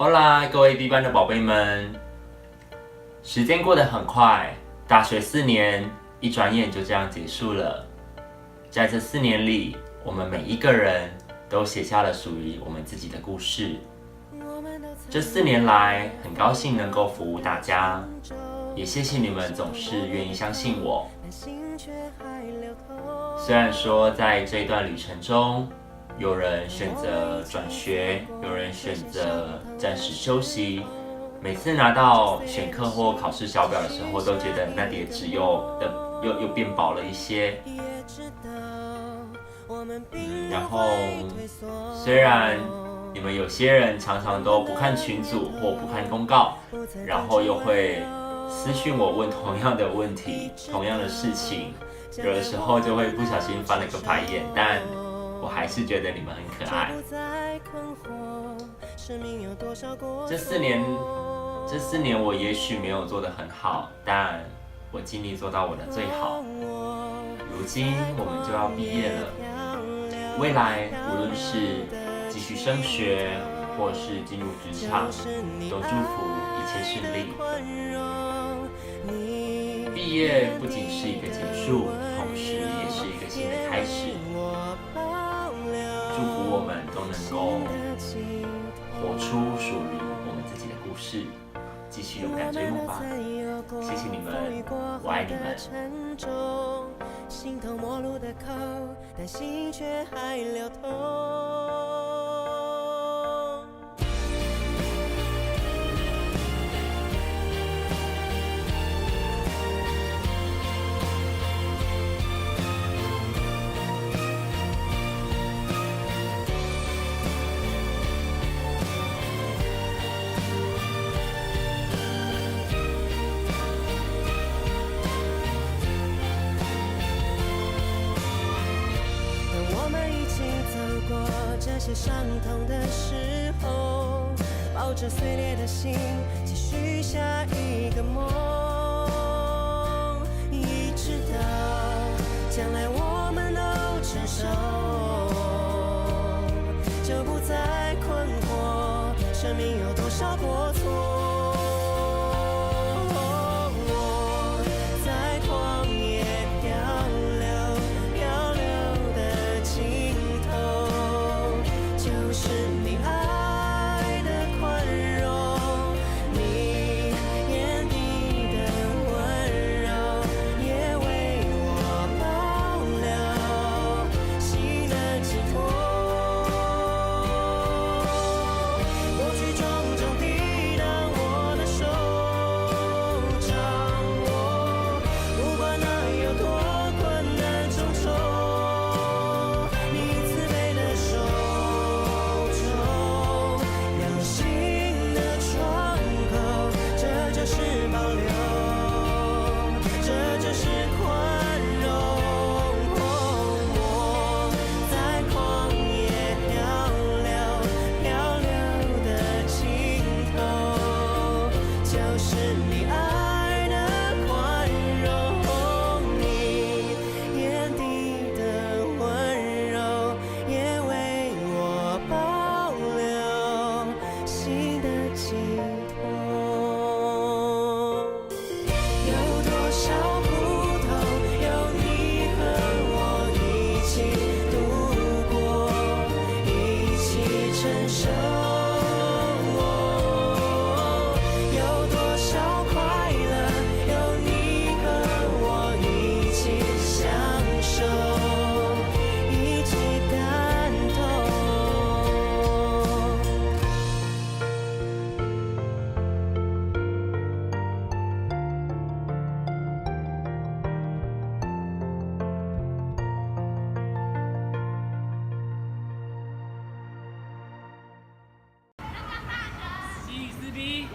Hola，各位 B 班的宝贝们，时间过得很快，大学4年一转眼就这样结束了。在这4年里，我们每一个人都写下了属于我们自己的故事。这4年来，很高兴能够服务大家，也谢谢你们总是愿意相信我。虽然说在这一段旅程中，有人选择转学，有人选择暂时休息。每次拿到选课或考试小表的时候，都觉得那叠纸又变薄了一些。然后虽然你们有些人常常都不看群组或不看公告，然后又会私讯我问同样的问题、同样的事情，有的时候就会不小心翻了个白眼，但我还是觉得你们很可爱。这4年我也许没有做得很好，但我尽力做到我的最好。如今我们就要毕业了，未来无论是继续升学，或是进入职场，都祝福一切顺利。毕业不仅是一个结束，同时也是一个新的开始。祝福我们都能够活出属于我们自己的故事，继续勇敢追梦吧！谢谢你们，我爱你们。心头陌路的口，但心却还流通。这些伤痛的时候，抱着碎裂的心，继续下一个梦，一直到将来我们都成熟，就不再困惑，生命有多少过错。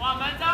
我们都